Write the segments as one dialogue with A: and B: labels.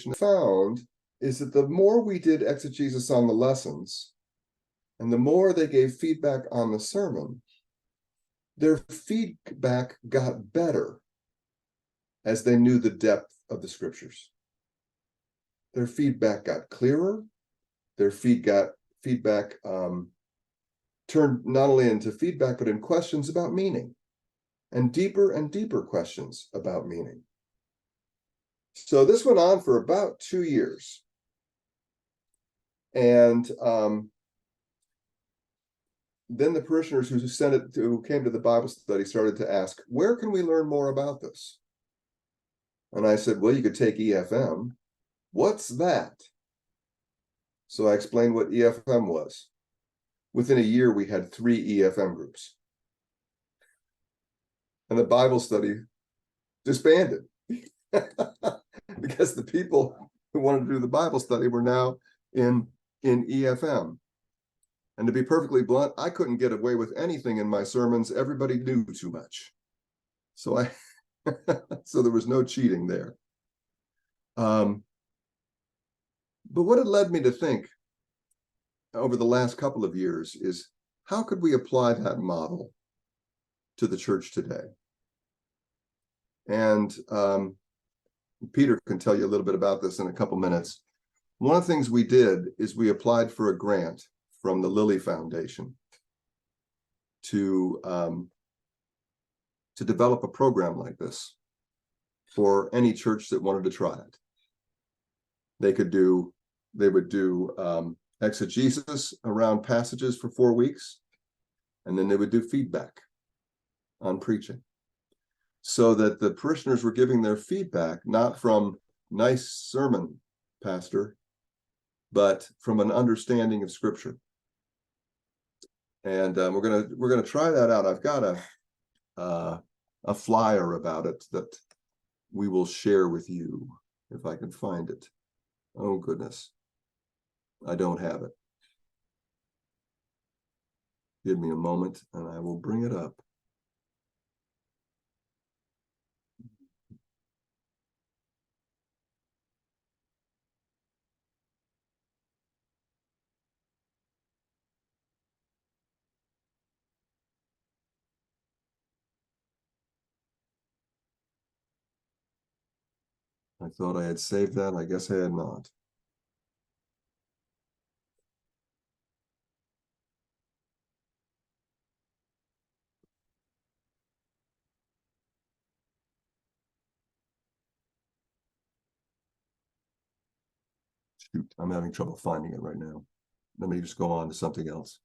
A: found is that the more we did exegesis on the lessons, and the more they gave feedback on the sermon, their feedback got better as they knew the depth of the scriptures. Their feedback got clearer. Their feedback turned not only into feedback, but in questions about meaning, and deeper questions about meaning. So this went on for about 2 years. And then the parishioners who came to the Bible study started to ask, where can we learn more about this? And I said, well, you could take EFM. What's that? So I explained what EFM was. Within a year, we had 3 EFM groups. And the Bible study disbanded because the people who wanted to do the Bible study were now in EFM. And to be perfectly blunt, I couldn't get away with anything in my sermons. Everybody knew too much. So so there was no cheating there. But what it led me to think over the last couple of years is, how could we apply that model to the church today? And Peter can tell you a little bit about this in a couple minutes. One of the things we did is we applied for a grant from the Lilly Foundation to develop a program like this for any church that wanted to try it. They would do exegesis around passages for 4 weeks, and then they would do feedback on preaching, so that the parishioners were giving their feedback not from nice sermon, pastor, but from an understanding of Scripture. And we're gonna try that out. I've got a flyer about it that we will share with you if I can find it. Oh goodness, I don't have it. Give me a moment and I will bring it up. I thought I had saved that. I guess I had not. Shoot, I'm having trouble finding it right now. Let me just go on to something else.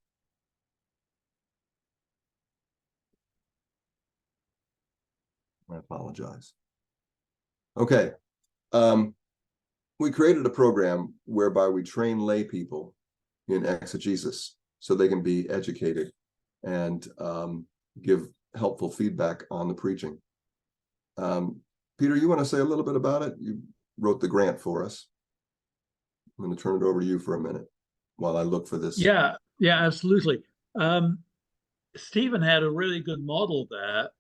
A: I apologize. Okay. We created a program whereby we train lay people in exegesis so they can be educated and give helpful feedback on the preaching. Peter, you want to say a little bit about it? You wrote the grant for us. I'm going to turn it over to you for a minute while I look for this.
B: Yeah, absolutely. Stephen had a really good model there,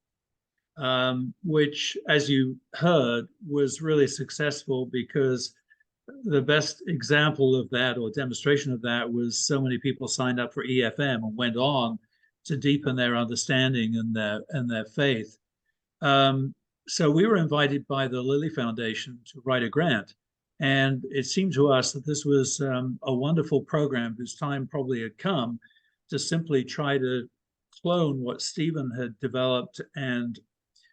B: which, as you heard, was really successful, because the best example of that, or demonstration of that, was so many people signed up for EFM and went on to deepen their understanding and their faith. So we were invited by the Lilly Foundation to write a grant. And it seemed to us that this was a wonderful program whose time probably had come to simply try to clone what Stephen had developed and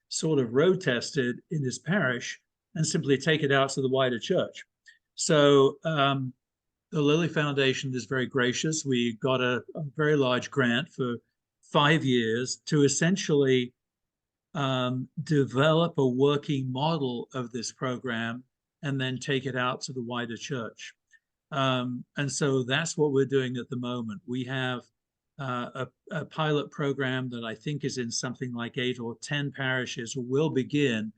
B: sort of road tested in his parish, and simply take it out to the wider church. So the Lilly Foundation is very gracious. We got a very large grant for 5 years to essentially develop a working model of this program and then take it out to the wider church. And so that's what we're doing at the moment. We have a pilot program that I think is in something like 8 or 10 parishes, or will begin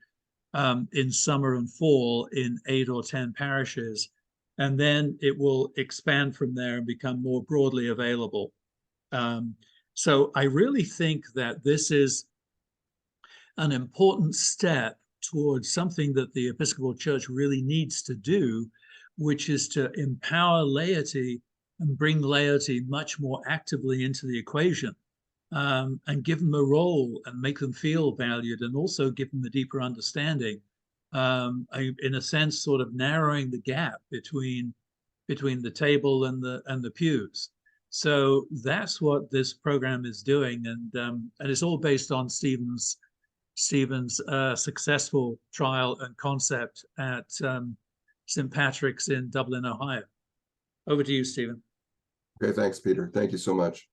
B: in summer and fall in 8 or 10 parishes. And then it will expand from there and become more broadly available. So I really think that this is an important step towards something that the Episcopal Church really needs to do, which is to empower laity and bring laity much more actively into the equation, and give them a role and make them feel valued, and also give them a deeper understanding, in a sense, sort of narrowing the gap between the table and the pews. So that's what this program is doing, and it's all based on Stephen's successful trial and concept at St. Patrick's in Dublin, Ohio. Over to you, Stephen.
A: Okay, thanks, Peter. Thank you so much.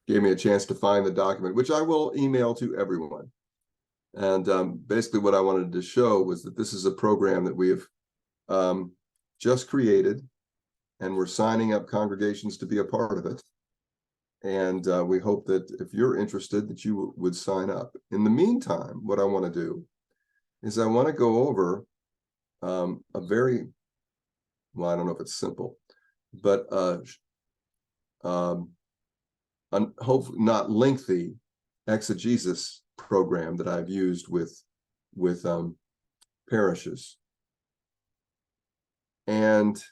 A: Gave me a chance to find the document, which I will email to everyone. And basically what I wanted to show was that this is a program that we have just created, and we're signing up congregations to be a part of it. And we hope that if you're interested, that you would sign up. In the meantime, what I want to do is I want to go over a very, well, I don't know if it's simple, but hopefully not lengthy exegesis program that I've used with parishes. And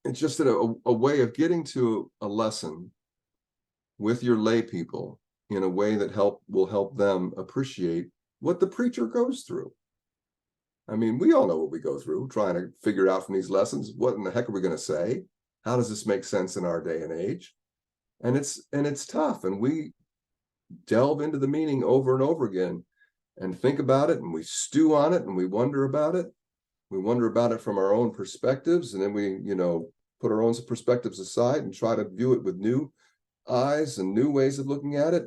A: it's just a way of getting to a lesson with your lay people in a way that will help them appreciate what the preacher goes through. I mean, we all know what we go through, trying to figure out from these lessons, what in the heck are we going to say? How does this make sense in our day and age? And it's tough, and we delve into the meaning over and over again and think about it, and we stew on it, and we wonder about it. We wonder about it from our own perspectives, and then we, put our own perspectives aside and try to view it with new eyes and new ways of looking at it.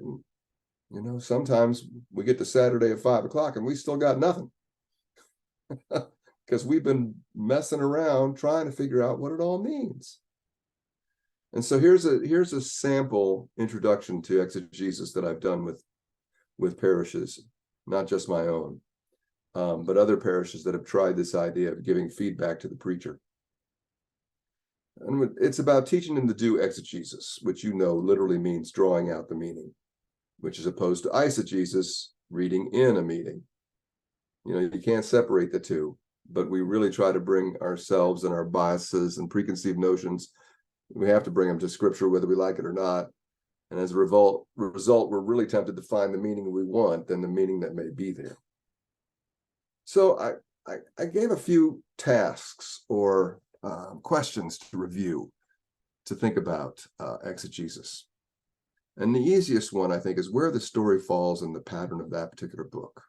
A: And, sometimes we get to Saturday at 5 o'clock and we still got nothing because we've been messing around trying to figure out what it all means. And so here's a sample introduction to exegesis that I've done with parishes, not just my own, but other parishes that have tried this idea of giving feedback to the preacher. And it's about teaching them to do exegesis, which literally means drawing out the meaning, which is opposed to eisegesis, reading in a meaning. You can't separate the two, but we really try to bring ourselves and our biases and preconceived notions, we have to bring them to scripture whether we like it or not. And as a result, we're really tempted to find the meaning we want than the meaning that may be there. So I gave a few tasks or questions to review, to think about exegesis. And the easiest one, I think, is where the story falls in the pattern of that particular book,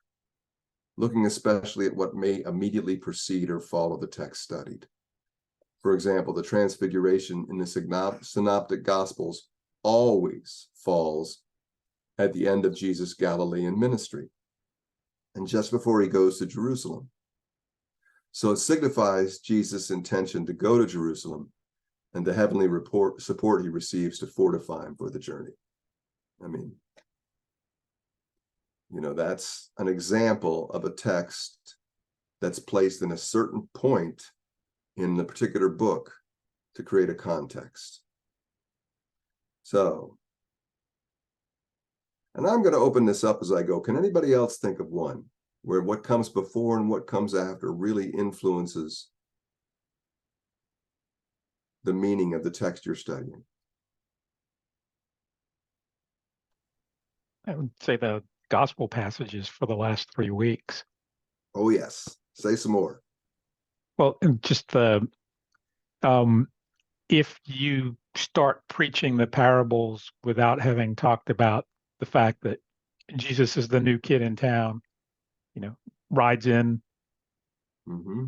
A: looking especially at what may immediately precede or follow the text studied. For example, the transfiguration in the synoptic gospels always falls at the end of Jesus' Galilean ministry and just before he goes to Jerusalem. So it signifies Jesus' intention to go to Jerusalem and the heavenly support he receives to fortify him for the journey. I mean, that's an example of a text that's placed in a certain point in the particular book to create a context. So, and I'm going to open this up as I go. Can anybody else think of one where what comes before and what comes after really influences the meaning of the text you're studying?
C: I would say the gospel passages for the last 3 weeks.
A: Oh, yes. Say some more.
C: Well, and just if you start preaching the parables without having talked about the fact that Jesus is the new kid in town, rides in,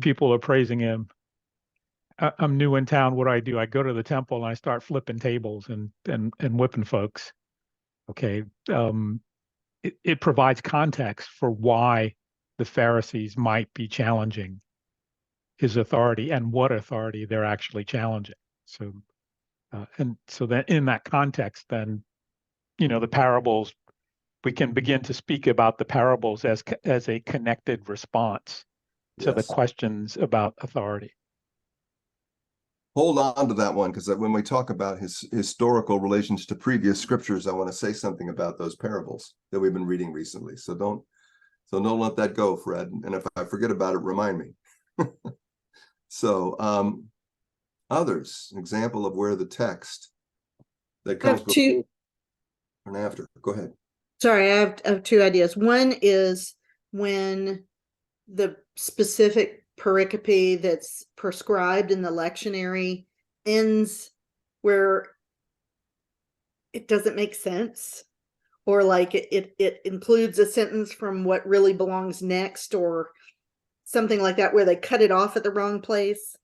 C: people are praising him. I'm new in town. What do? I go to the temple and I start flipping tables and whipping folks. Okay. It provides context for why the Pharisees might be challenging his authority and what authority they're actually challenging. So, and so that in that context, then, the parables, we can begin to speak about the parables as a connected response to the questions about authority.
A: hold on to that one, because when we talk about his historical relations to previous scriptures, I want to say something about those parables that we've been reading recently. So don't let that go, Fred. And if I forget about it, remind me. So others, example of where the text that comes before and after. Go ahead.
D: Sorry, I have two ideas. One is when the specific pericope that's prescribed in the lectionary ends where it doesn't make sense, or like it includes a sentence from what really belongs next, or something like that, where they cut it off at the wrong place,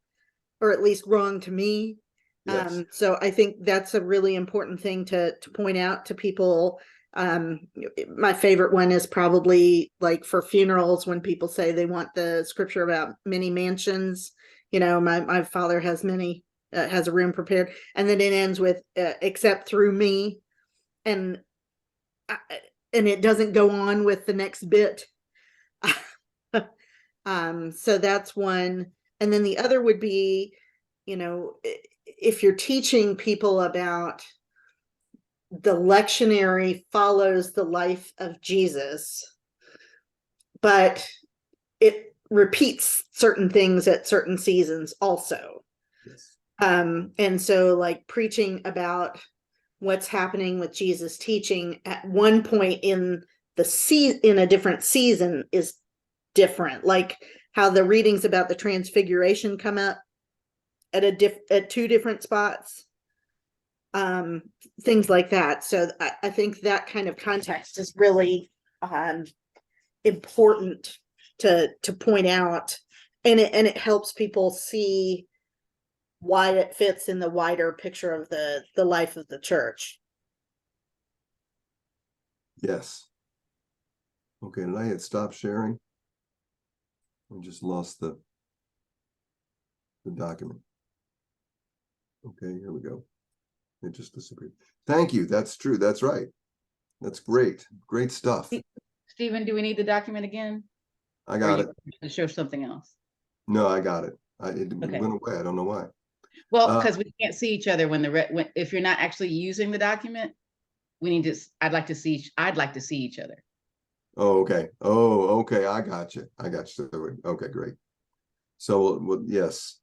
D: or at least wrong to me.
A: Yes.
D: So I think that's a really important thing to point out to people. My favorite one is probably like for funerals, when people say they want the scripture about many mansions. You know, my father has many, has a room prepared, and then it ends with except through me, and it doesn't go on with the next bit. So that's one. And then the other would be, you know, if you're teaching people about the lectionary follows the life of Jesus, but it repeats certain things at certain seasons also.
A: Yes.
D: And so like preaching about what's happening with Jesus teaching at one point in in a different season is different, like how the readings about the transfiguration come up at two different spots, things like that. So I think that kind of context is really important to point out, and it helps people see why it fits in the wider picture of the life of the church.
A: Yes. Okay, did I hit stop sharing? I just lost the document. Okay, here we go. It just disappeared. Thank you. That's true. That's right. That's great. Great stuff.
E: Stephen, do we need the document again?
A: I got it.
E: To show something else.
A: No, I got it. It
E: Okay.
A: went away. I don't know why.
E: Well, because we can't see each other when if you're not actually using the document, we need to. I'd like to see each other.
A: Oh, okay. Oh, okay. I got you. Okay, great. So, well, yes.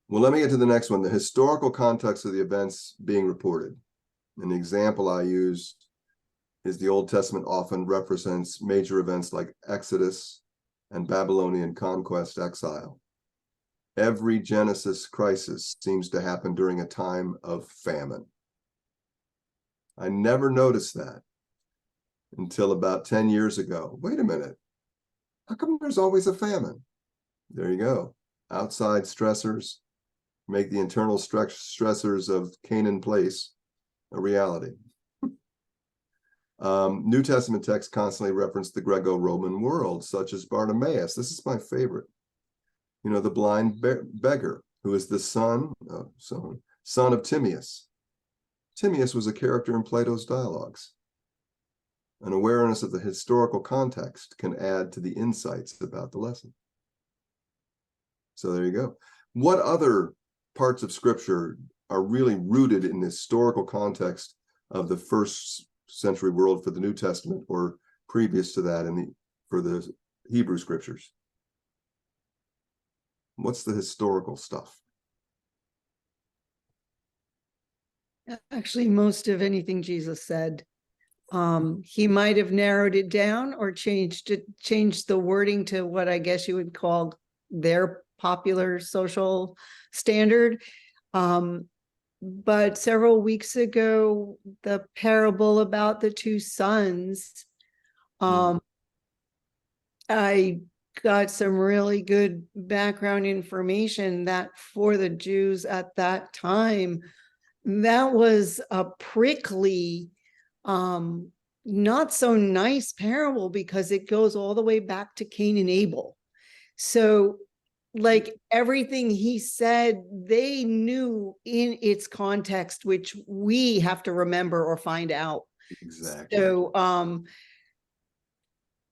A: Well, let me get to the next one. The historical context of the events being reported. An example I use is the Old Testament often represents major events like Exodus and Babylonian conquest exile. Every Genesis crisis seems to happen during a time of famine. I never noticed that until about 10 years ago. Wait a minute. How come there's always a famine? There you go. Outside stressors make the internal stressors of Canaan Place a reality. New Testament texts constantly reference the Greco-Roman world, such as Bartimaeus. This is my favorite. You know, the blind beggar, who is the son of Timaeus. Timaeus was a character in Plato's dialogues. An awareness of the historical context can add to the insights about the lesson. So there you go. What other parts of Scripture are really rooted in the historical context of the first century world for the New Testament, or previous to that for the Hebrew Scriptures? What's the historical stuff?
F: Actually, most of anything Jesus said. He might have narrowed it down or changed the wording to what I guess you would call their popular social standard. But several weeks ago, the parable about the two sons, I got some really good background information that for the Jews at that time, that was a prickly, not so nice parable, because it goes all the way back to Cain and Abel. So like everything he said, they knew in its context, which we have to remember or find out.
A: Exactly.
F: So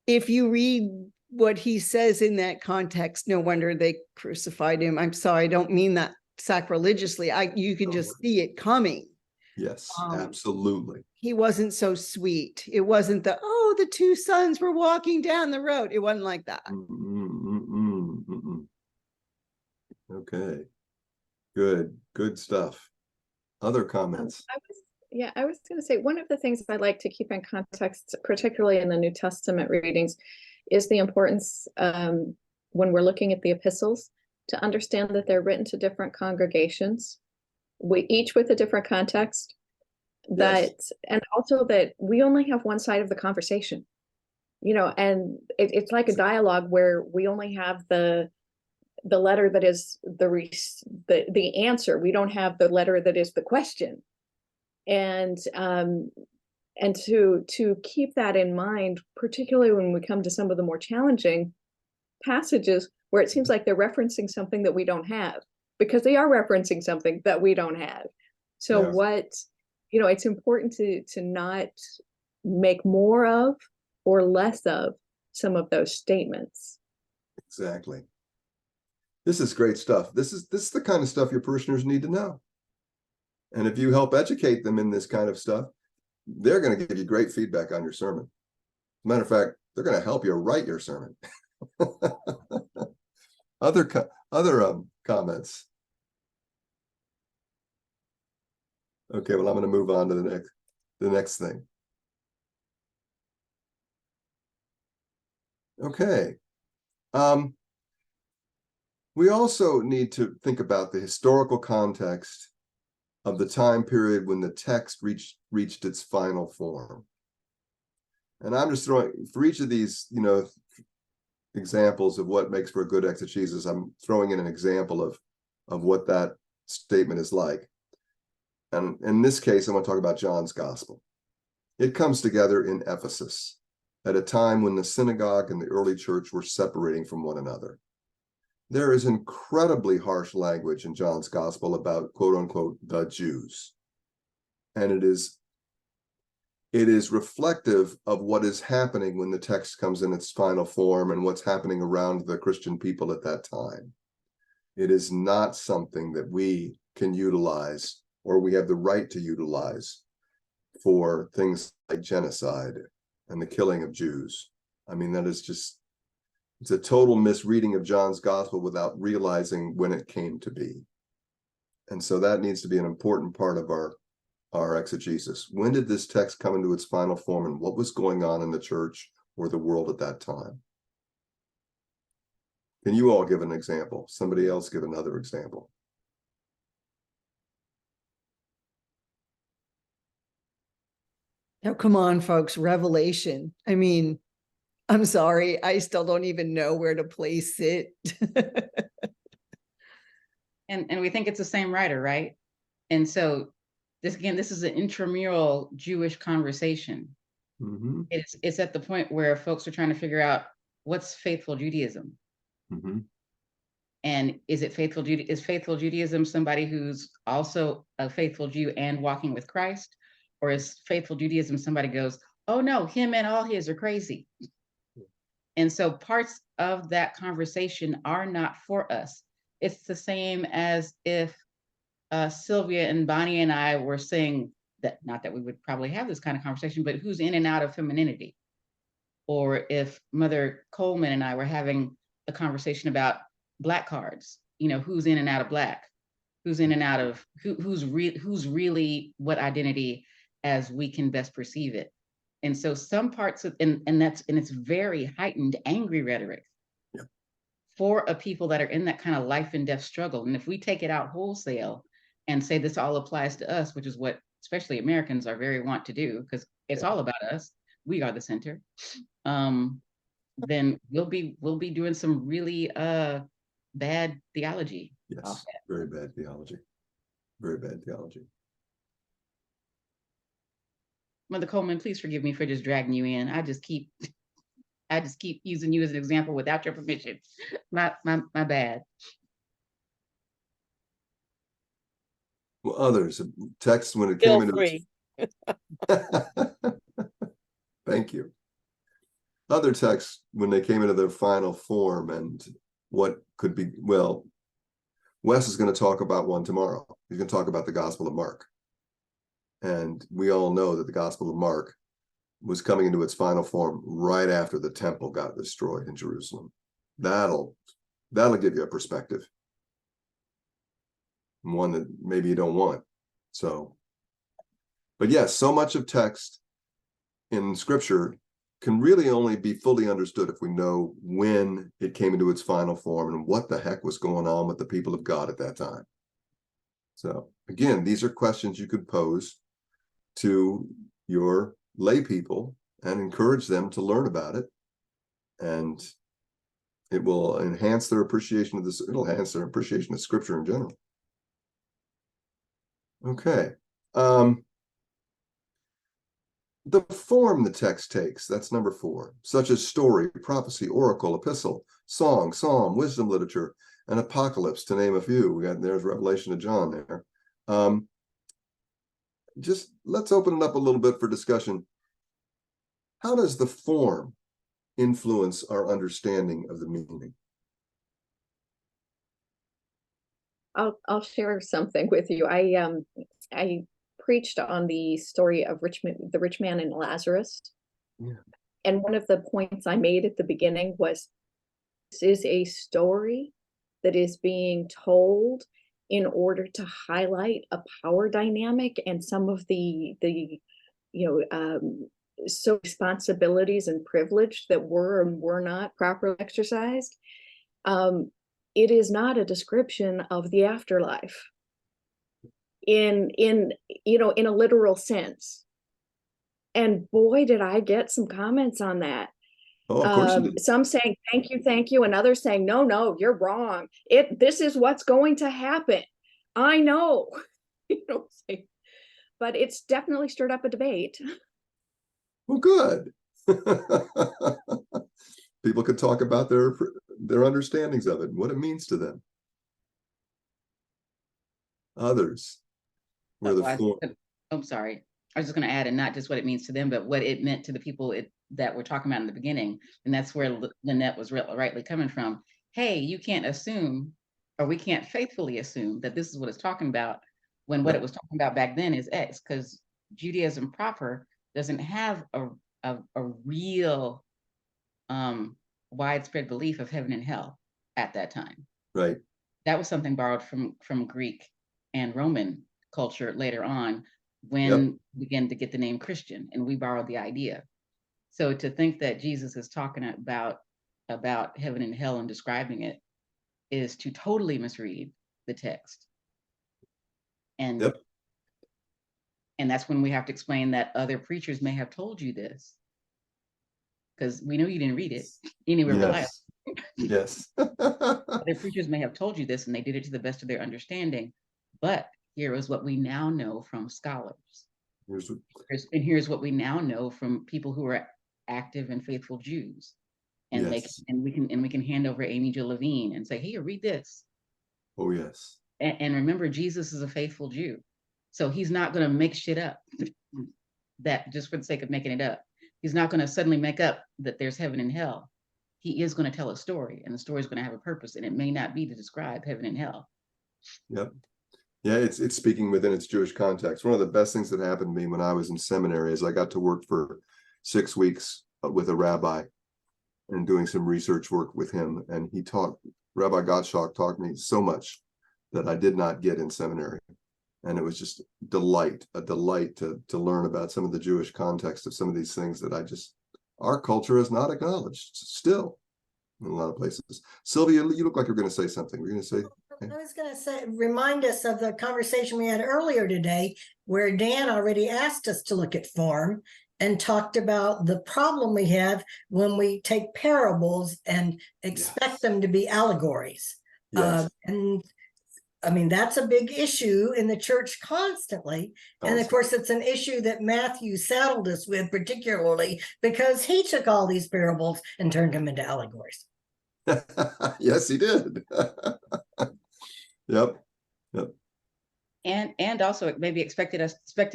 F: if you read what he says in that context, no wonder they crucified him. I'm sorry, I don't mean that sacrilegiously. You can just see it coming.
A: Yes,
F: Um,
A: absolutely.
F: He wasn't so sweet. It wasn't the two sons were walking down the road. It wasn't like that.
A: Okay, good stuff. Other comments?
G: I was going to say, one of the things I like to keep in context, particularly in the New Testament readings, is the importance when we're looking at the epistles to understand that they're written to different congregations, each with a different context, and also that we only have one side of the conversation, and it's like a dialogue where we only have the letter that is the answer. We don't have the letter that is the question. And to keep that in mind, particularly when we come to some of the more challenging passages where it seems like they're referencing something that we don't have, because they are referencing something that we don't have. So it's important to not make more of or less of some of those statements.
A: Exactly. This is great stuff. This is the kind of stuff your parishioners need to know. And if you help educate them in this kind of stuff, they're going to give you great feedback on your sermon. As a matter of fact, they're going to help you write your sermon. Other comments? Okay, well, I'm going to move on to the next thing. Okay. We also need to think about the historical context of the time period when the text reached its final form. And I'm just throwing, for each of these, examples of what makes for a good exegesis, I'm throwing in an example of what that statement is like. And in this case, I want to talk about John's gospel. It comes together in Ephesus at a time when the synagogue and the early church were separating from one another. There is incredibly harsh language in John's gospel about, quote unquote, the Jews. And it is reflective of what is happening when the text comes in its final form and what's happening around the Christian people at that time. It is not something that we can utilize or we have the right to utilize for things like genocide and the killing of Jews. I mean, that is just, it's a total misreading of John's gospel without realizing when it came to be. And so that needs to be an important part of our exegesis. When did this text come into its final form and what was going on in the church or the world at that time? Can you all give an example? Somebody else give another example.
F: Now, come on, folks, Revelation. I mean, I'm sorry, I still don't even know where to place it.
E: And we think it's the same writer, right? And so this is an intramural Jewish conversation.
A: Mm-hmm.
E: It's at the point where folks are trying to figure out what's faithful Judaism.
A: Mm-hmm.
E: And is faithful Judaism somebody who's also a faithful Jew and walking with Christ? Or is faithful Judaism somebody goes, oh no, him and all his are crazy? And so parts of that conversation are not for us. It's the same as if Sylvia and Bonnie and I were saying that, not that we would probably have this kind of conversation, but who's in and out of femininity. Or if Mother Coleman and I were having a conversation about Black cards, who's in and out of Black, who's in and out of, who's really what identity as we can best perceive it. And so some parts of, and it's very heightened, angry rhetoric for a people that are in that kind of life and death struggle. And if we take it out wholesale and say this all applies to us, which is what especially Americans are very want to do, because it's all about us, we are the center, then we'll be doing some really bad theology.
A: Yes, very bad theology. Very bad theology.
E: Mother Coleman, please forgive me for just dragging you in. I just keep using you as an example without your permission. My bad.
A: Well, others, text when it
H: Feel
A: came into
H: free.
A: Thank you. Other texts when they came into their final form and what could be, well, Wes is going to talk about one tomorrow. He's going to talk about the Gospel of Mark. And we all know that the Gospel of Mark was coming into its final form right after the temple got destroyed in Jerusalem. That'll give you a perspective, one that maybe you don't want. So, but yes, so much of text in Scripture can really only be fully understood if we know when it came into its final form and what the heck was going on with the people of God at that time. So again, these are questions you could pose to your lay people and encourage them to learn about it. And it will enhance their appreciation of this. It'll enhance their appreciation of Scripture in general. Okay. The form the text takes, that's number 4, such as story, prophecy, oracle, epistle, song, psalm, wisdom literature, and apocalypse, to name a few. There's Revelation of John there. Just let's open it up a little bit for discussion. How does the form influence our understanding of the meaning?
G: I'll share something with you. I preached on the story of the rich man and Lazarus.
A: Yeah.
G: And one of the points I made at the beginning was, this is a story that is being told in order to highlight a power dynamic and some of the so responsibilities and privilege that were and were not properly exercised. It is not a description of the afterlife in a literal sense. And boy, did I get some comments on that.
A: Oh, of course you did.
G: Some saying thank you, and others saying no, you're wrong. This is what's going to happen. I know, but it's definitely stirred up a debate.
A: Well, good. People could talk about their understandings of it and what it means to them. Others.
E: I'm sorry. I was just going to add, and not just what it means to them, but what it meant to the people that we're talking about in the beginning. And that's where Lynette was rightly coming from. Hey, you can't assume, or we can't faithfully assume that this is what it's talking about when what it was talking about back then is X, because Judaism proper doesn't have a real widespread belief of heaven and hell at that time.
A: Right.
E: That was something borrowed from Greek and Roman culture later on, when we began to get the name Christian, and we borrowed the idea. So to think that Jesus is talking about heaven and hell and describing it is to totally misread the text. And and that's when we have to explain that other preachers may have told you this, because we know you didn't read it anywhere.
A: Yes.
E: Other preachers may have told you this, and they did it to the best of their understanding. But here is what we now know from scholars. Here's what we now know from people who are active and faithful Jews. And we can hand over Amy Jo Levine and say, here, read this.
A: Oh, yes.
E: And remember, Jesus is a faithful Jew. So he's not going to make shit up that just for the sake of making it up. He's not going to suddenly make up that there's heaven and hell. He is going to tell a story, and the story is going to have a purpose, and it may not be to describe heaven and hell.
A: Yep. Yeah, it's speaking within its Jewish context. One of the best things that happened to me when I was in seminary is I got to work for 6 weeks with a rabbi and doing some research work with him. And Rabbi Gottschalk taught me so much that I did not get in seminary. And it was just a delight to learn about some of the Jewish context of some of these things that our culture has not acknowledged still in a lot of places. Sylvia, you look like you're going to say something. We're going to say.
H: I was going to say, remind us of the conversation we had earlier today, where Dan already asked us to look at form and talked about the problem we have when we take parables and expect them to be allegories.
A: Yes.
H: And I mean, that's a big issue in the church constantly. And of course, it's an issue that Matthew saddled us with, particularly because he took all these parables and turned them into allegories.
A: Yes, he did. Yep.
E: And also it maybe expected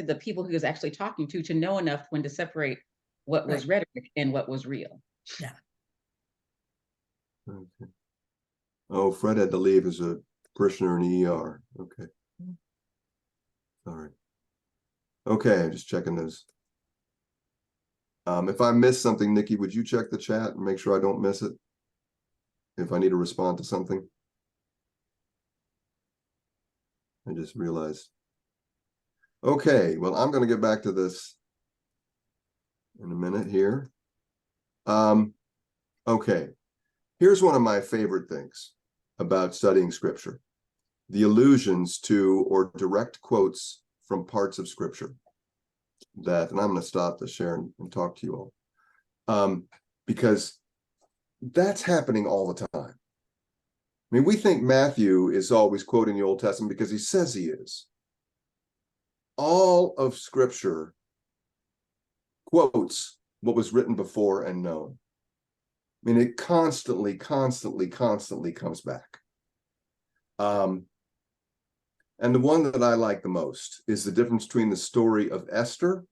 E: the people he was actually talking to know enough when to separate what was rhetoric and what was real.
H: Yeah.
A: Okay. Oh, Fred had to leave. There's a parishioner in ER. Okay. All right. Okay, I'm just checking those. If I miss something, Nikki, would you check the chat and make sure I don't miss it? If I need to respond to something. I just realized. Okay, well, I'm going to get back to this in a minute here. Okay, here's one of my favorite things about studying scripture: the allusions to or direct quotes from parts of scripture. That, and I'm going to stop to share and talk to you all, because that's happening all the time. I mean, we think Matthew is always quoting the Old Testament because he says he is. All of scripture quotes what was written before and known. I mean, it constantly comes back. And the one that I like the most is the difference between the story of Esther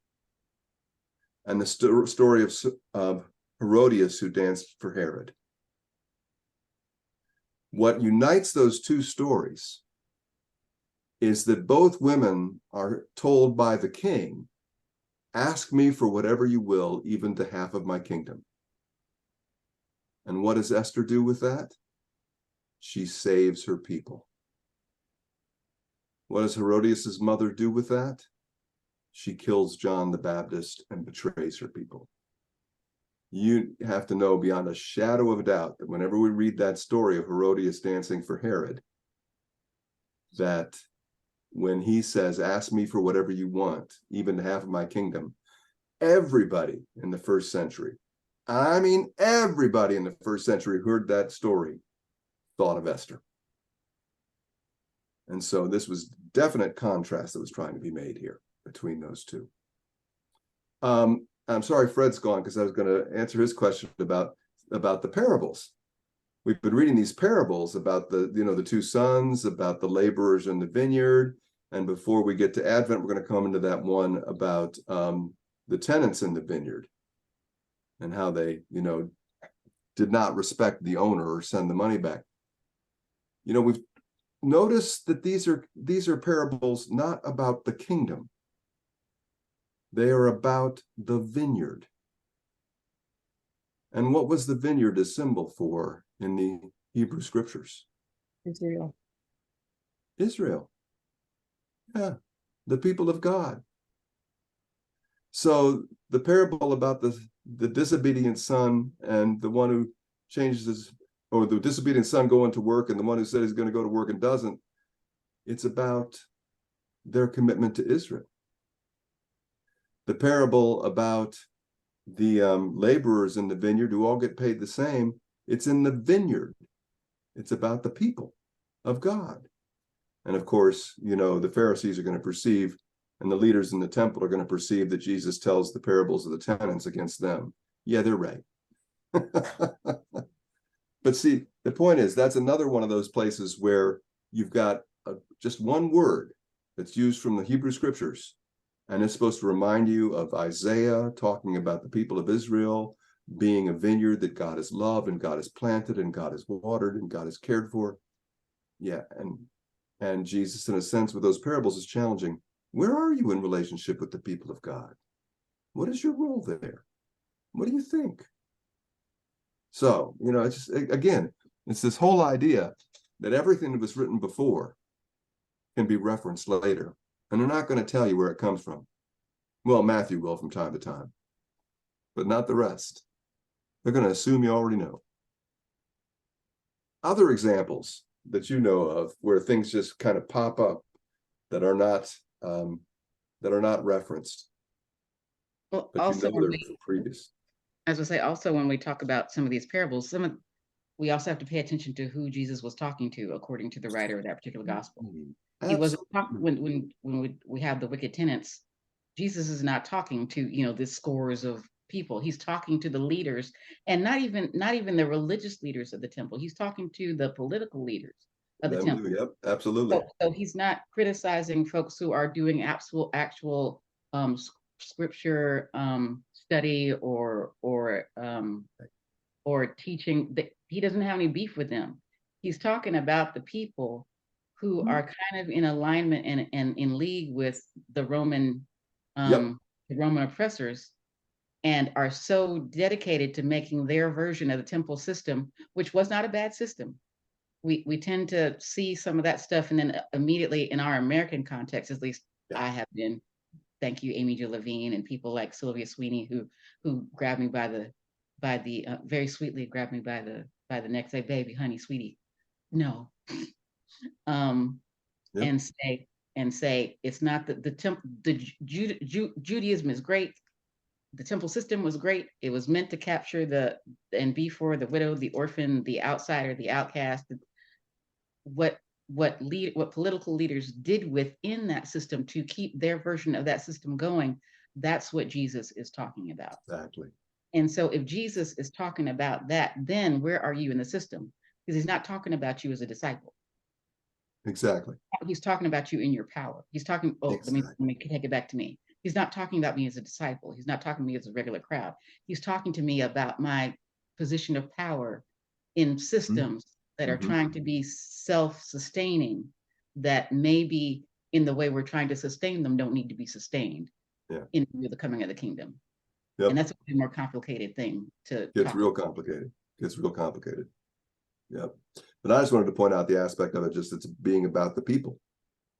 A: and the story of Herodias, who danced for Herod. What unites those two stories is that both women are told by the king, ask me for whatever you will, even to half of my kingdom. And what does Esther do with that? She saves her people. What does Herodias' mother do with that? She kills John the Baptist and betrays her people. You have to know beyond a shadow of a doubt that whenever we read that story of Herodias dancing for Herod, that when he says, ask me for whatever you want, even half of my kingdom, everybody in the first century, I mean, everybody in the first century who heard that story thought of Esther. And so this was definite contrast that was trying to be made here between those two. I'm sorry Fred's gone, because I was going to answer his question about the parables. We've been reading these parables about the two sons, about the laborers in the vineyard. And before we get to Advent, we're going to come into that one about the tenants in the vineyard and how they, did not respect the owner or send the money back. We've noticed that these are parables not about the kingdom. They are about the vineyard. And what was the vineyard a symbol for in the Hebrew scriptures?
F: Israel.
A: Israel. Yeah, the people of God. So the parable about the disobedient son and the one who changes or the disobedient son going to work and the one who said he's going to go to work and doesn't, it's about their commitment to Israel. The parable about the laborers in the vineyard who all get paid the same, it's in the vineyard. It's about the people of God. And of course, the Pharisees are going to perceive, and the leaders in the temple are going to perceive that Jesus tells the parables of the tenants against them. Yeah, they're right. But see, the point is, that's another one of those places where you've got just one word that's used from the Hebrew scriptures, and it's supposed to remind you of Isaiah talking about the people of Israel being a vineyard that God has loved and God has planted and God has watered and God has cared for. Yeah, and Jesus, in a sense, with those parables is challenging. Where are you in relationship with the people of God? What is your role there? What do you think? So, it's just, again, it's this whole idea that everything that was written before can be referenced later. And they're not going to tell you where it comes from. Well, Matthew will from time to time, but not the rest. They're going to assume you already know. Other examples that you know of where things just kind of pop up that are not referenced.
E: Well,
A: but
E: also
A: they're from previous.
E: as I say, also when we talk about some of these parables, we also have to pay attention to who Jesus was talking to, according to the writer of that particular gospel. He wasn't talking when we have the wicked tenants. Jesus is not talking to the scores of people. He's talking to the leaders, and not even the religious leaders of the temple. He's talking to the political leaders of the temple.
A: Yep, absolutely.
E: So he's not criticizing folks who are doing actual scripture study or teaching. That he doesn't have any beef with them. He's talking about the people who are kind of in alignment and in league with the Roman,
A: Yep.
E: the Roman oppressors, and are so dedicated to making their version of the temple system, which was not a bad system. We tend to see some of that stuff, and then immediately in our American context, at least I have been, thank you, Amy Jo Levine and people like Sylvia Sweeney, who grabbed me by the very sweetly grabbed me by the neck, say, baby, honey, sweetie, no,
A: Yep.
E: and say it's not the temple. Judaism is great. The temple system was great. It was meant to capture and be for the widow, the orphan, the outsider, the outcast. What political leaders did within that system to keep their version of that system going, that's what Jesus is talking about.
A: Exactly.
E: And so if Jesus is talking about that, then where are you in the system? Because he's not talking about you as a disciple.
A: Exactly.
E: He's talking about you in your power. He's talking,
A: Exactly.
E: let me take it back to me. He's not talking about me as a disciple. He's not talking to me as a regular crowd. He's talking to me about my position of power in systems that are trying to be self-sustaining, that maybe in the way we're trying to sustain them don't need to be sustained in the coming of the kingdom.
A: Yep.
E: And that's a more complicated thing to
A: Gets real complicated. Gets real complicated. Yep. But I just wanted to point out the aspect of it, just it's being about the people,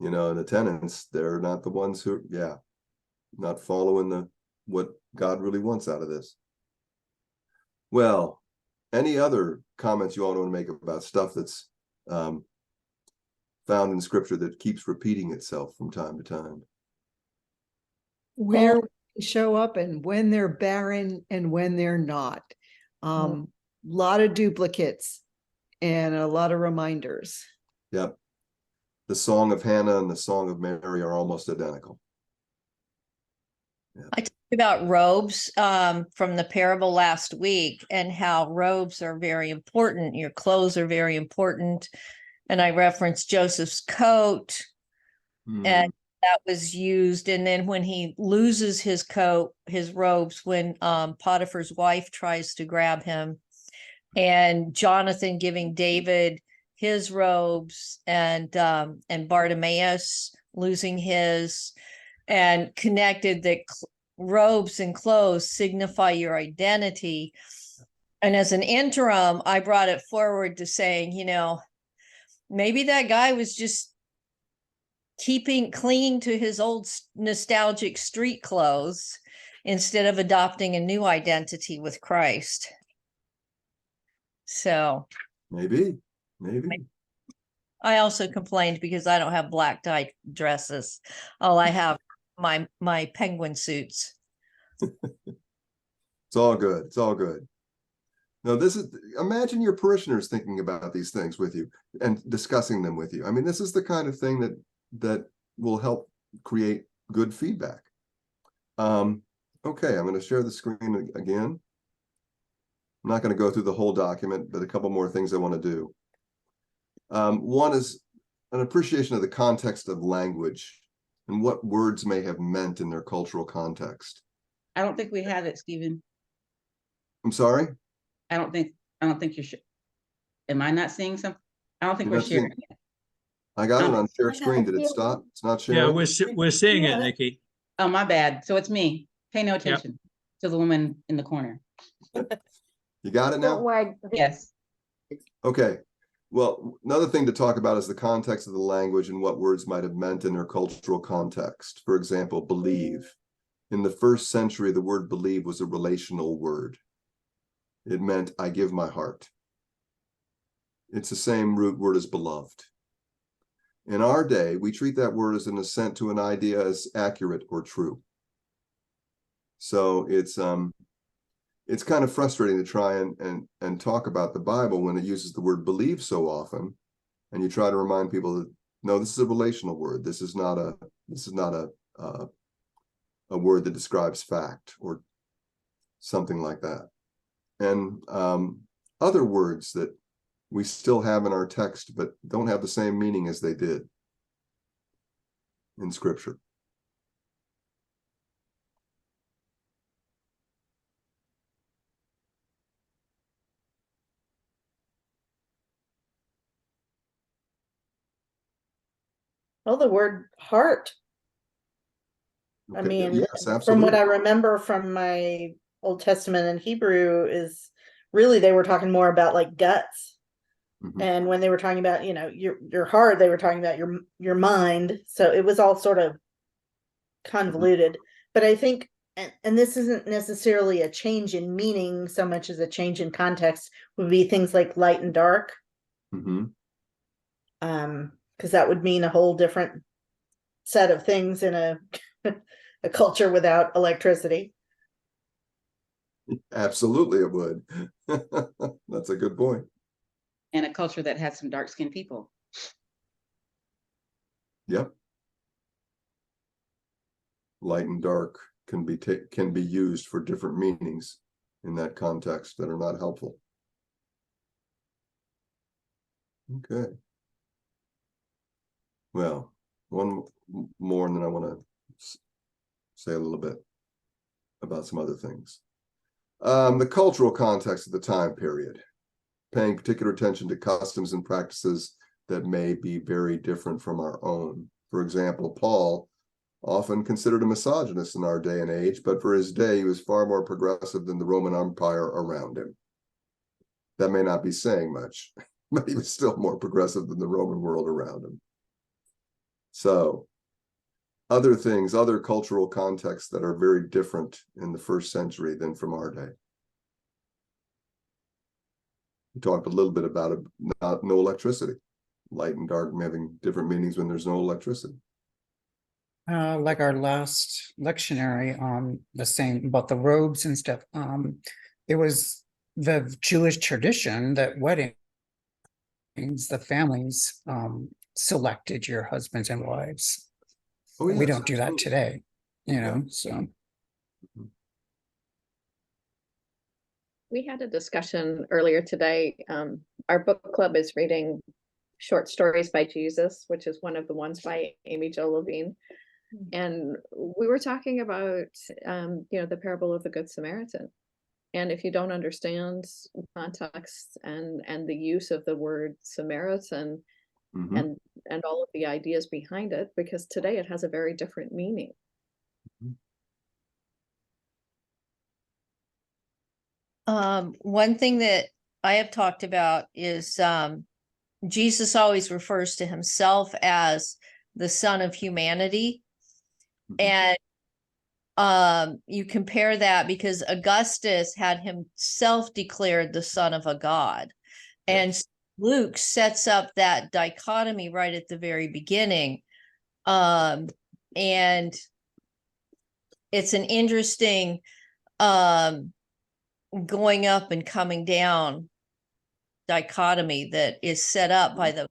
A: and the tenants, they're not the ones who, not following what God really wants out of this. Well, any other comments you all want to make about stuff that's found in scripture that keeps repeating itself from time to time?
F: Where they show up and when they're barren and when they're not. Lot of duplicates and a lot of reminders.
A: Yep. The Song of Hannah and the Song of Mary are almost identical.
I: I talked about robes from the parable last week, and how robes are very important. Your clothes are very important. And I referenced Joseph's coat, and that was used. And then when he loses his coat, his robes, when Potiphar's wife tries to grab him, and Jonathan giving David his robes, and Bartimaeus losing his, and connected that robes and clothes signify your identity. And as an interim, I brought it forward to saying, maybe that guy was just clinging to his old nostalgic street clothes instead of adopting a new identity with Christ. So
A: maybe.
I: I also complained because I don't have black tie dresses. All I have my penguin suits.
A: It's all good. It's all good. No, imagine your parishioners thinking about these things with you and discussing them with you. I mean, this is the kind of thing that will help create good feedback. Okay, I'm going to share the screen again. I'm not going to go through the whole document, but a couple more things I want to do. One is an appreciation of the context of language and what words may have meant in their cultural context.
E: I don't think we have it, Stephen.
A: I'm sorry?
E: I don't think you're am I not seeing something? I don't think we're sharing it.
A: I got it on share screen. Did it stop? It's not sharing?
B: Yeah, we're seeing it, Nikki.
E: Oh, my bad. So it's me. Pay no attention to the woman in the corner.
A: You got it now?
E: Yes.
A: Okay. Well, another thing to talk about is the context of the language and what words might have meant in their cultural context. For example, believe. In the first century, the word believe was a relational word. It meant, I give my heart. It's the same root word as beloved. In our day, we treat that word as an assent to an idea as accurate or true. So it's kind of frustrating to try and talk about the Bible when it uses the word believe so often, and you try to remind people that no, this is a relational word. This is not a word that describes fact or something like that. And other words that we still have in our text but don't have the same meaning as they did in Scripture.
D: Well, the word heart. I
A: Okay,
D: mean,
A: yes,
D: from what
A: absolutely.
D: I remember from my Old Testament and Hebrew is really they were talking more about like guts.
A: Mhm.
D: And when they were talking about, your heart, they were talking about your mind. So it was all sort of convoluted. But I think and this isn't necessarily a change in meaning so much as a change in context, would be things like light and dark.
A: Mhm.
D: Because that would mean a whole different set of things in a a culture without electricity.
A: Absolutely, it would. That's a good point.
E: And a culture that had some dark-skinned people.
A: Yep. Light and dark can be used for different meanings in that context that are not helpful. Okay. Well, one more, and then I want to say a little bit about some other things. The cultural context of the time period, paying particular attention to customs and practices that may be very different from our own. For example, Paul, often considered a misogynist in our day and age, but for his day, he was far more progressive than the Roman Empire around him. That may not be saying much, but he was still more progressive than the Roman world around him. So, other things, other cultural contexts that are very different in the first century than from our day. We talked a little bit about it, no electricity. Light and dark having different meanings when there's no electricity.
J: Like our last lectionary on the same about the robes and stuff. It was the Jewish tradition that weddings, the families selected your husbands and wives.
A: Oh, yes,
J: We don't do that
A: absolutely.
J: today,
A: Yeah.
J: so.
G: We had a discussion earlier today. Our book club is reading Short Stories by Jesus, which is one of the ones by Amy Jo Levine. And we were talking about, the parable of the Good Samaritan. And if you don't understand context and the use of the word Samaritan
A: Mhm.
G: and all of the ideas behind it, because today it has a very different meaning.
I: One thing that I have talked about is Jesus always refers to himself as the Son of Humanity.
A: Mhm.
I: And you compare that because Augustus had himself declared the son of a god. And Luke sets up that dichotomy right at the very beginning. And it's an interesting going up and coming down dichotomy that is set up by the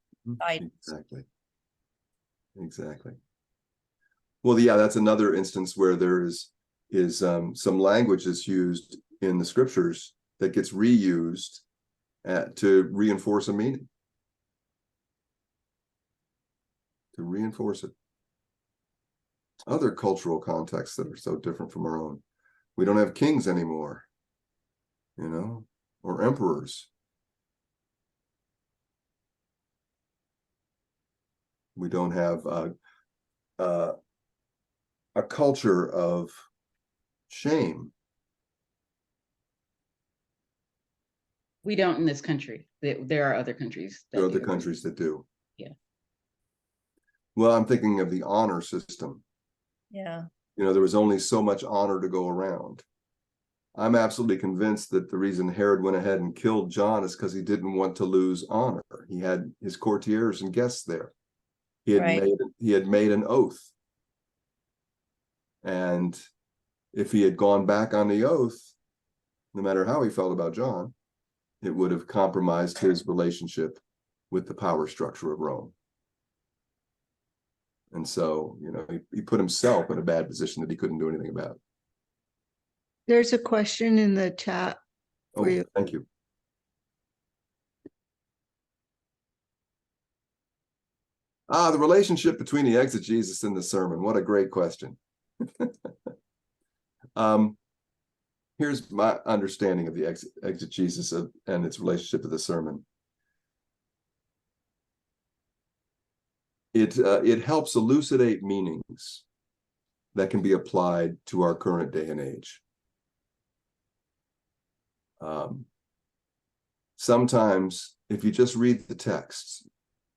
A: Exactly. Well, yeah, that's another instance where there is some language that's used in the scriptures that gets reused to reinforce a meaning, to reinforce it. Other cultural contexts that are so different from our own. We don't have kings anymore, or emperors. We don't have a culture of shame.
E: We don't in this country. There are other countries.
A: There are other countries that do.
E: Yeah.
A: Well, I'm thinking of the honor system.
I: Yeah.
A: There was only so much honor to go around. I'm absolutely convinced that the reason Herod went ahead and killed John is because he didn't want to lose honor. He had his courtiers and guests there. He had made an oath. And if he had gone back on the oath, no matter how he felt about John, it would have compromised his relationship with the power structure of Rome. And so, he put himself in a bad position that he couldn't do anything about.
F: There's a question in the chat for you.
A: Thank you. The relationship between the exegesis and the sermon. What a great question. Here's my understanding of the exegesis and its relationship to the sermon. it helps elucidate meanings that can be applied to our current day and age. Sometimes if you just read the texts,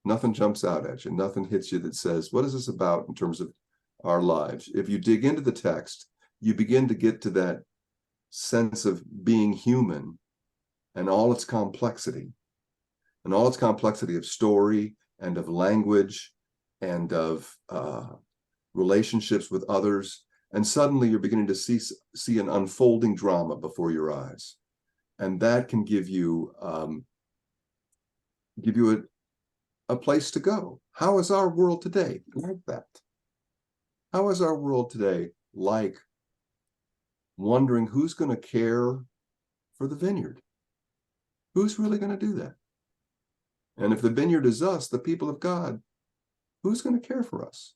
A: nothing jumps out at you, nothing hits you that says, what is this about in terms of our lives? If you dig into the text, you begin to get to that sense of being human and all its complexity of story and of language and of relationships with others. And suddenly you're beginning to see an unfolding drama before your eyes. And that can give you a place to go. How is our world today like that? How is our world today like wondering who's going to care for the vineyard? Who's really going to do that? And if the vineyard is us, the people of God, who's going to care for us?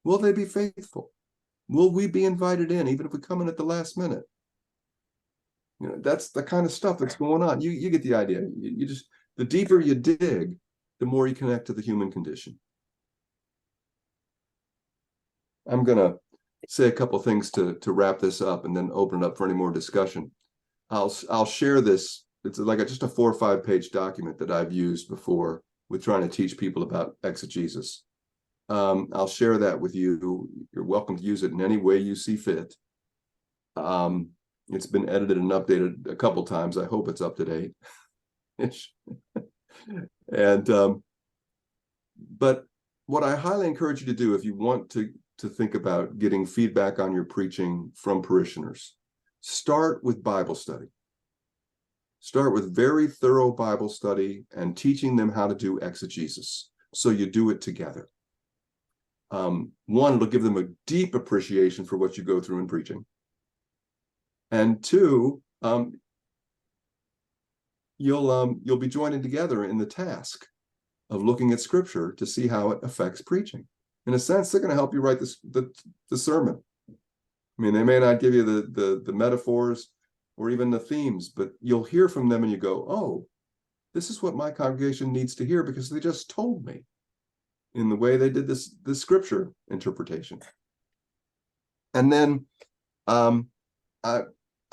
A: Will they be faithful? Will we be invited in, even if we come in at the last minute? You know, that's the kind of stuff that's going on. You get the idea. You just, the deeper you dig, the more you connect to the human condition. I'm going to say a couple of things to wrap this up and then open it up for any more discussion. I'll share this. It's like just a 4 or 5 page document that I've used before with trying to teach people about exegesis. I'll share that with you. You're welcome to use it in any way you see fit. It's been edited and updated a couple times. I hope it's up to date. And but what I highly encourage you to do, if you want to think about getting feedback on your preaching from parishioners, start with Bible study. Start with very thorough Bible study and teaching them how to do exegesis, so you do it together. One, it'll give them a deep appreciation for what you go through in preaching. And two, you'll be joining together in the task of looking at Scripture to see how it affects preaching. In a sense, they're going to help you write the sermon. I mean, they may not give you the metaphors or even the themes, but you'll hear from them and you go, oh, this is what my congregation needs to hear because they just told me in the way they did this Scripture interpretation. And then I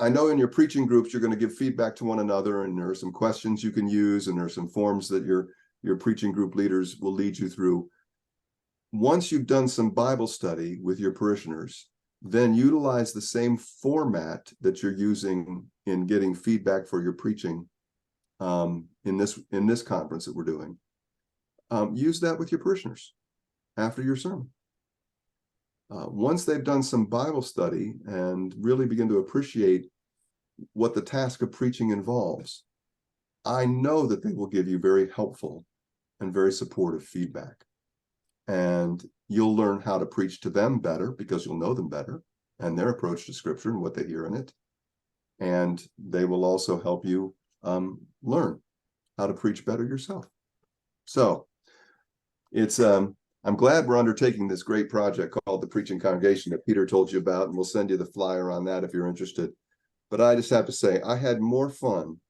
A: know in your preaching groups, you're going to give feedback to one another, and there are some questions you can use, and there are some forms that your preaching group leaders will lead you through. Once you've done some Bible study with your parishioners, then utilize the same format that you're using in getting feedback for your preaching in this conference that we're doing. Use that with your parishioners after your sermon. Once they've done some Bible study and really begin to appreciate what the task of preaching involves, I know that they will give you very helpful and very supportive feedback. And you'll learn how to preach to them better because you'll know them better and their approach to Scripture and what they hear in it. And they will also help you learn how to preach better yourself. So it's I'm glad we're undertaking this great project called the Preaching Congregation that Peter told you about, and we'll send you the flyer on that if you're interested. But I just have to say, I had more fun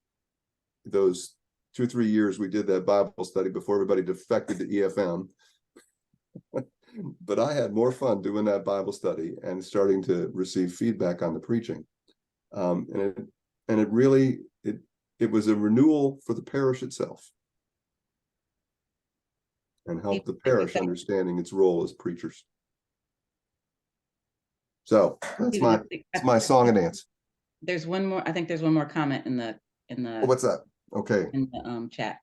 A: those 2 or 3 years we did that Bible study before everybody defected to EFM. But I had more fun doing that Bible study and starting to receive feedback on the preaching. And it really was a renewal for the parish itself, and help the parish understanding its role as preachers. So that's my song and dance.
E: There's one more. I think there's one more comment in the
A: Oh, what's that? Okay.
E: In the chat.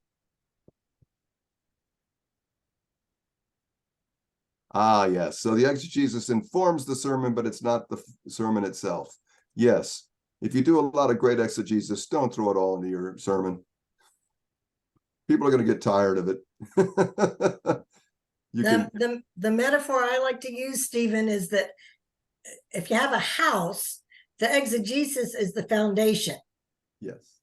A: Ah, yes. So the exegesis informs the sermon, but it's not the sermon itself. Yes. If you do a lot of great exegesis, don't throw it all into your sermon. People are going to get tired of it.
H: The metaphor I like to use, Stephen, is that if you have a house, the exegesis is the foundation.
A: Yes.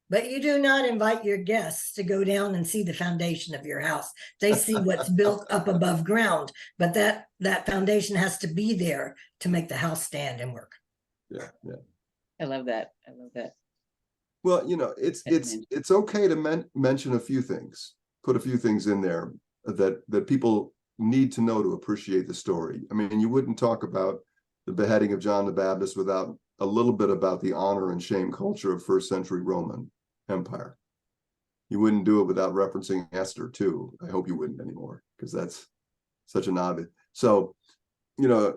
H: But you do not invite your guests to go down and see the foundation of your house. They see what's built up above ground, but that foundation has to be there to make the house stand and work.
A: Yeah, yeah.
E: I love that. I love that.
A: Well, you know, it's okay to mention a few things, put a few things in there that people need to know to appreciate the story. I mean, you wouldn't talk about the beheading of John the Baptist without a little bit about the honor and shame culture of first century Roman Empire. You wouldn't do it without referencing Esther too. I hope you wouldn't anymore, because that's such an obvious. So, you know,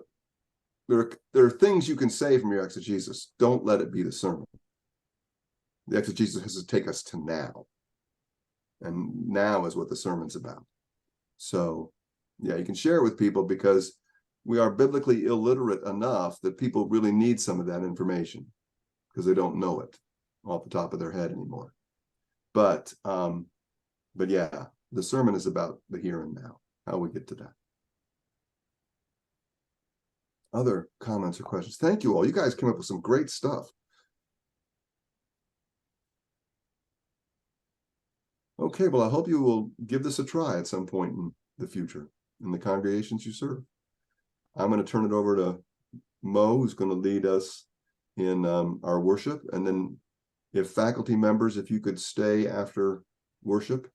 A: there are things you can say from your exegesis. Don't let it be the sermon. The exegesis has to take us to now. And now is what the sermon's about. So, yeah, you can share it with people, because we are biblically illiterate enough that people really need some of that information because they don't know it off the top of their head anymore. But yeah, the sermon is about the here and now, how we get to that. Other comments or questions? Thank you all. You guys came up with some great stuff. Okay, well, I hope you will give this a try at some point in the future in the congregations you serve. I'm going to turn it over to Mo, who's going to lead us in our worship. And then if faculty members, if you could stay after worship